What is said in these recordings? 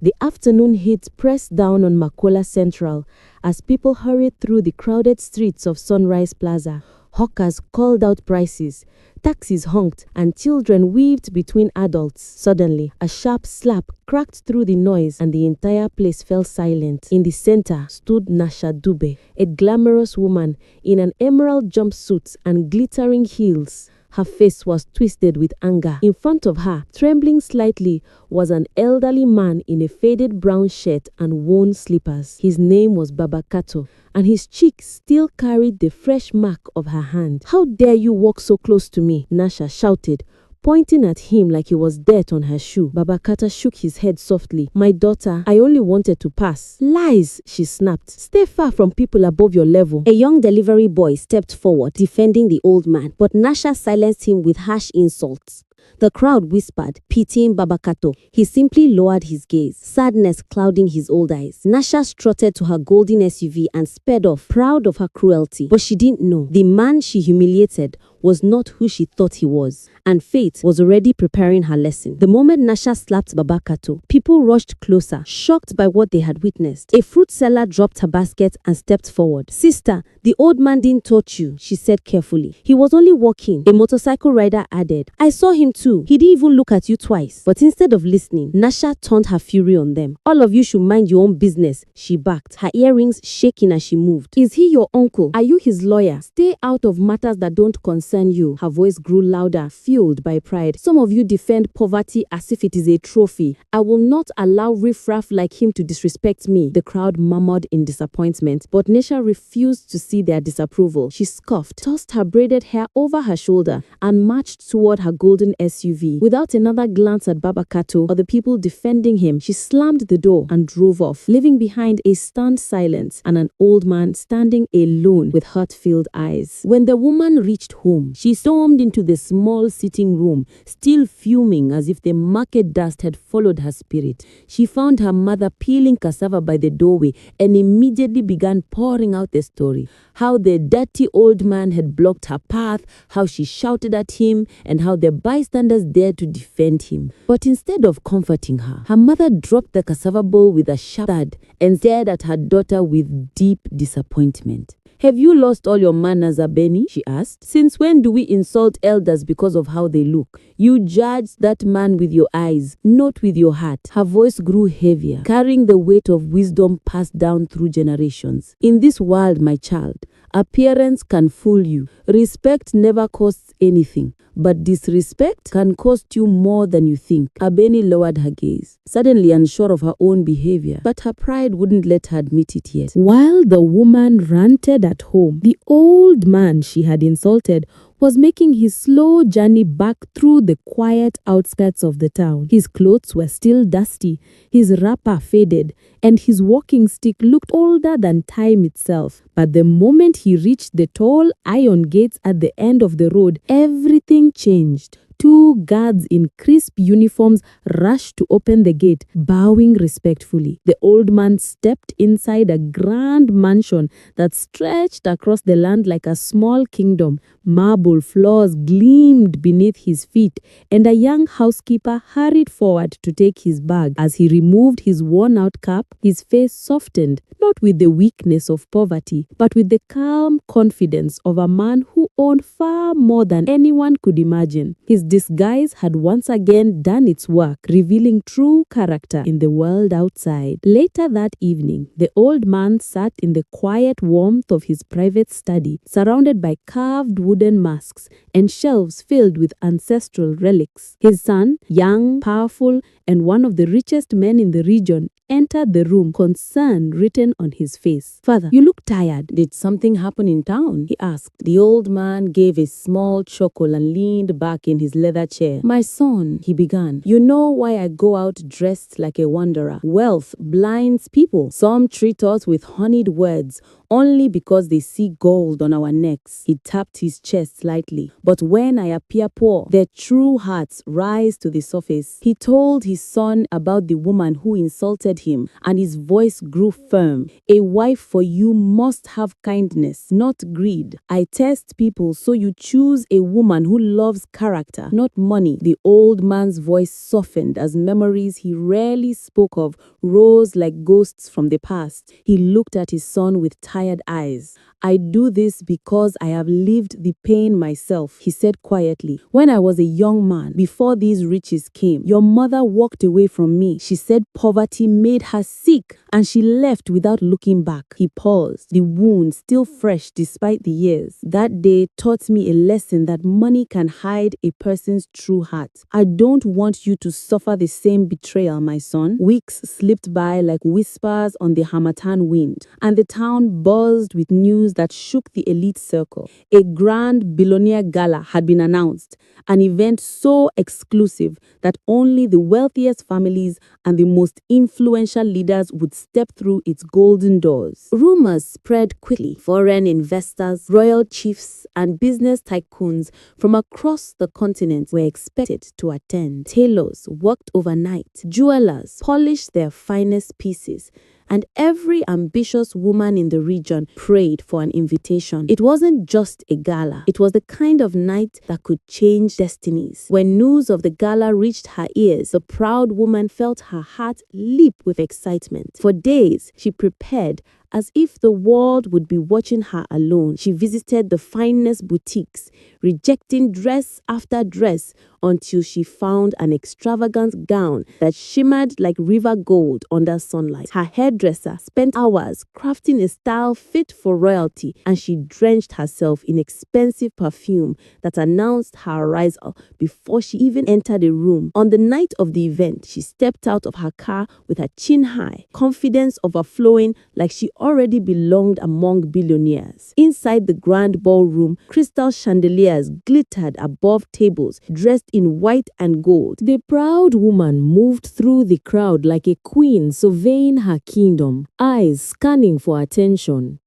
The afternoon heat pressed down on Makola Central as people hurried through the crowded streets of Sunrise Plaza. Hawkers called out prices, taxis honked, and children weaved between adults. Suddenly, a sharp slap cracked through the noise and the entire place fell silent. In the center stood Nasha Dube, a glamorous woman in an emerald jumpsuit and glittering heels. Her face was twisted with anger. In front of her, trembling slightly, was an elderly man in a faded brown shirt and worn slippers. His name was Baba Kato, and his cheek still carried the fresh mark of her hand. "How dare you walk so close to me?" Nasha shouted, pointing at him like he was dirt on her shoe. Baba Kata shook his head softly. "My daughter, I only wanted to pass." "Lies," she snapped. "Stay far from people above your level." A young delivery boy stepped forward, defending the old man, but Nasha silenced him with harsh insults. The crowd whispered, pitying Baba Kato. He simply lowered his gaze, sadness clouding his old eyes. Nasha strutted to her golden SUV and sped off, proud of her cruelty. But she didn't know the man she humiliated was not who she thought he was, and fate was already preparing her lesson. The moment Nasha slapped Baba Kato, people rushed closer, shocked by what they had witnessed. A fruit seller dropped her basket and stepped forward. "Sister, the old man didn't touch you," she said carefully. "He was only walking." A motorcycle rider added, "I saw him too. He didn't even look at you twice." But instead of listening, Nasha turned her fury on them. "All of you should mind your own business," she barked, her earrings shaking as she moved. "Is he your uncle? Are you his lawyer? Stay out of matters that don't concern you." Her voice grew louder, fueled by pride. "Some of you defend poverty as if it is a trophy. I will not allow riffraff like him to disrespect me." The crowd murmured in disappointment, but Nasha refused to see their disapproval. She scoffed, tossed her braided hair over her shoulder, and marched toward her golden SUV. Without another glance at Baba Kato or the people defending him, she slammed the door and drove off, leaving behind a stunned silence and an old man standing alone with hurt-filled eyes. When the woman reached home, she stormed into the small sitting room, still fuming as if the market dust had followed her spirit. She found her mother peeling cassava by the doorway and immediately began pouring out the story. How the dirty old man had blocked her path, how she shouted at him, and how the bystanders dared to defend him. But instead of comforting her, her mother dropped the cassava bowl with a sharp thud and stared at her daughter with deep disappointment. "Have you lost all your manners, Abeni?" she asked. "Since when do we insult elders because of how they look? You judged that man with your eyes, not with your heart." Her voice grew heavier, carrying the weight of wisdom passed down through generations. "In this world, my child, appearance can fool you. Respect never costs anything, but disrespect can cost you more than you think." Abeni lowered her gaze, suddenly unsure of her own behavior, but her pride wouldn't let her admit it yet. While the woman ranted at home, the old man she had insulted was making his slow journey back through the quiet outskirts of the town. His clothes were still dusty, his wrapper faded, and his walking stick looked older than time itself. But the moment he reached the tall iron gates at the end of the road, everything changed. Two guards in crisp uniforms rushed to open the gate, bowing respectfully. The old man stepped inside a grand mansion that stretched across the land like a small kingdom. Marble floors gleamed beneath his feet, and a young housekeeper hurried forward to take his bag. As he removed his worn-out cap, his face softened, not with the weakness of poverty, but with the calm confidence of a man who owned far more than anyone could imagine. His disguise had once again done its work, revealing true character in the world outside. Later that evening, the old man sat in the quiet warmth of his private study, surrounded by carved wooden masks and shelves filled with ancestral relics. His son, young, powerful, and one of the richest men in the region, entered the room, concern written on his face. "Father, you look tired. Did something happen in town?" he asked. The old man gave a small chuckle and leaned back in his leather chair. "My son," he began, "you know why I go out dressed like a wanderer. Wealth blinds people. Some treat us with honeyed words only because they see gold on our necks." He tapped his chest slightly. "But when I appear poor, their true hearts rise to the surface." He told his his son about the woman who insulted him, and his voice grew firm. A wife for you must have kindness, not greed. I test people, so you choose a woman who loves character, not money. The old man's voice softened as memories he rarely spoke of rose like ghosts from the past. He looked at his son with tired eyes. I do this because I have lived the pain myself, he said quietly. When I was a young man, before these riches came, your mother walked away from me. She said poverty made her sick, and she left without looking back. He paused, the wound still fresh despite the years. That day taught me a lesson that money can hide a person's true heart. I don't want you to suffer the same betrayal, my son. Weeks slipped by like whispers on the harmattan wind, and the town buzzed with news that shook the elite circle. A grand billionaire gala had been announced, an event so exclusive that only the wealthiest families and the most influential leaders would step through its golden doors. Rumors spread quickly. Foreign investors, royal chiefs, and business tycoons from across the continent were expected to attend. Tailors worked overnight, jewelers polished their finest pieces, and every ambitious woman in the region prayed for an invitation. It wasn't just a gala. It was the kind of night that could change destinies. When news of the gala reached her ears, the proud woman felt her heart leap with excitement. For days, she prepared as if the world would be watching her alone. She visited the finest boutiques, rejecting dress after dress until she found an extravagant gown that shimmered like river gold under sunlight. Her hairdresser spent hours crafting a style fit for royalty, and she drenched herself in expensive perfume that announced her arrival before she even entered the room. On the night of the event, she stepped out of her car with her chin high, confidence overflowing like she already belonged among billionaires. Inside the grand ballroom, crystal chandeliers glittered above tables dressed in white and gold. The proud woman moved through the crowd like a queen surveying her kingdom, eyes scanning for attention.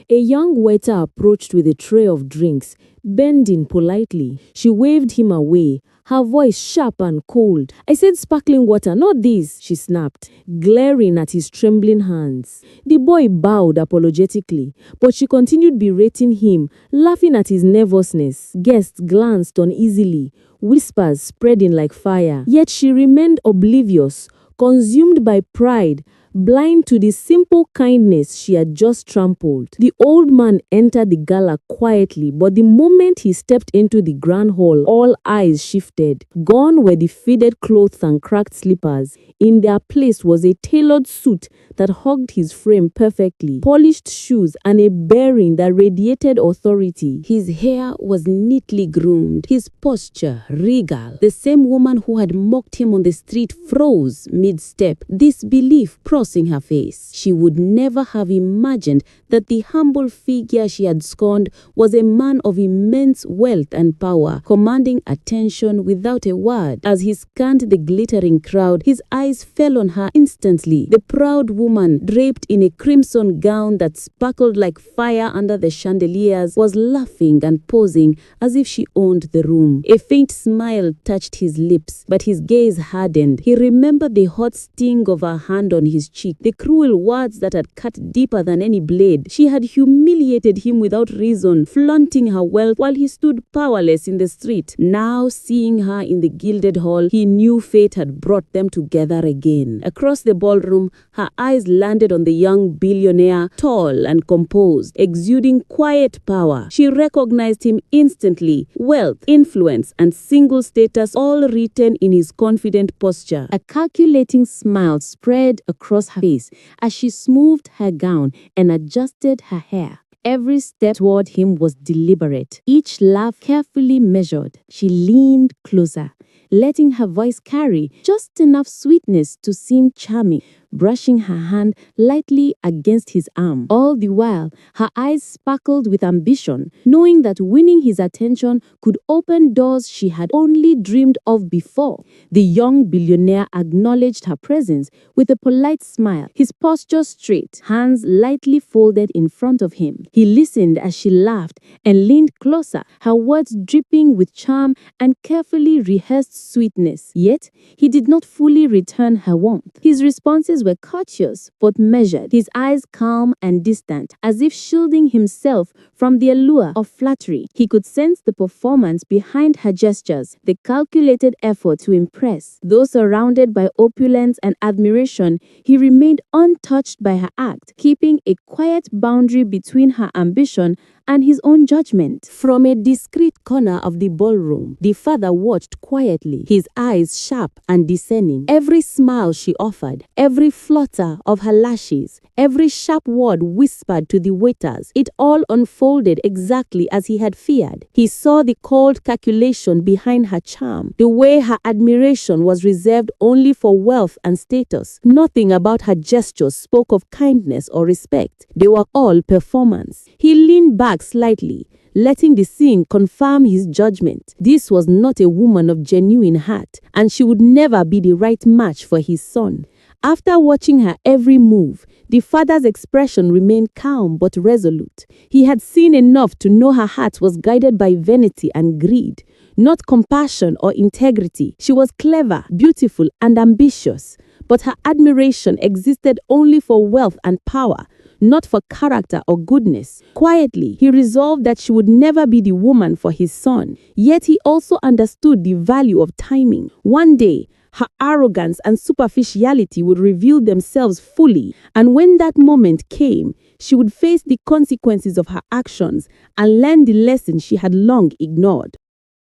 A young waiter approached with a tray of drinks, bending politely. She waved him away, her voice sharp and cold. "I said sparkling water, not this," she snapped, glaring at his trembling hands. The boy bowed apologetically, but she continued berating him, laughing at his nervousness. Guests glanced uneasily, whispers spreading like fire. Yet she remained oblivious, consumed by pride, blind to the simple kindness she had just trampled. The old man entered the gala quietly, but the moment he stepped into the grand hall, all eyes shifted. Gone were the faded clothes and cracked slippers. In their place was a tailored suit that hugged his frame perfectly, polished shoes, and a bearing that radiated authority. His hair was neatly groomed, his posture regal. The same woman who had mocked him on the street froze mid-step, disbelief crossing her face. She would never have imagined that the humble figure she had scorned was a man of immense wealth and power, commanding attention without a word. As he scanned the glittering crowd, his eyes fell on her instantly. The proud woman, draped in a crimson gown that sparkled like fire under the chandeliers, was laughing and posing as if she owned the room. A faint smile touched his lips, but his gaze hardened. He remembered the hot sting of her hand on his cheek, the cruel words that had cut deeper than any blade. She had humiliated him without reason, flaunting her wealth while he stood powerless in the street. Now, seeing her in the gilded hall, he knew fate had brought them together again. Across the ballroom, her eyes landed on the young billionaire, tall and composed, exuding quiet power. She recognized him instantly. Wealth, influence, and single status all written in his confident posture. A calculating smile spread across her face as she smoothed her gown and adjusted her hair. Every step toward him was deliberate, each laugh carefully measured. She leaned closer, letting her voice carry just enough sweetness to seem charming. brushing her hand lightly against his arm. All the while, her eyes sparkled with ambition, knowing that winning his attention could open doors she had only dreamed of before. The young billionaire acknowledged her presence with a polite smile, his posture straight, hands lightly folded in front of him. He listened as she laughed and leaned closer, her words dripping with charm and carefully rehearsed sweetness. Yet, he did not fully return her warmth. His responses were courteous but measured, his eyes calm and distant, as if shielding himself from the allure of flattery. He could sense the performance behind her gestures, the calculated effort to impress. Though surrounded by opulence and admiration, he remained untouched by her act, keeping a quiet boundary between her ambition and his own judgment. From a discreet corner of the ballroom, the father watched quietly, his eyes sharp and discerning. Every smile she offered, every flutter of her lashes, every sharp word whispered to the waiters, it all unfolded exactly as he had feared. He saw the cold calculation behind her charm, the way her admiration was reserved only for wealth and status. Nothing about her gestures spoke of kindness or respect. They were all performance. He leaned back slightly, letting the scene confirm his judgment. This was not a woman of genuine heart, and she would never be the right match for his son. After watching her every move, the father's expression remained calm but resolute. He had seen enough to know her heart was guided by vanity and greed, not compassion or integrity. She was clever, beautiful, and ambitious, but her admiration existed only for wealth and power, not for character or goodness. Quietly, he resolved that she would never be the woman for his son. Yet he also understood the value of timing. One day, her arrogance and superficiality would reveal themselves fully, and when that moment came, she would face the consequences of her actions and learn the lesson she had long ignored.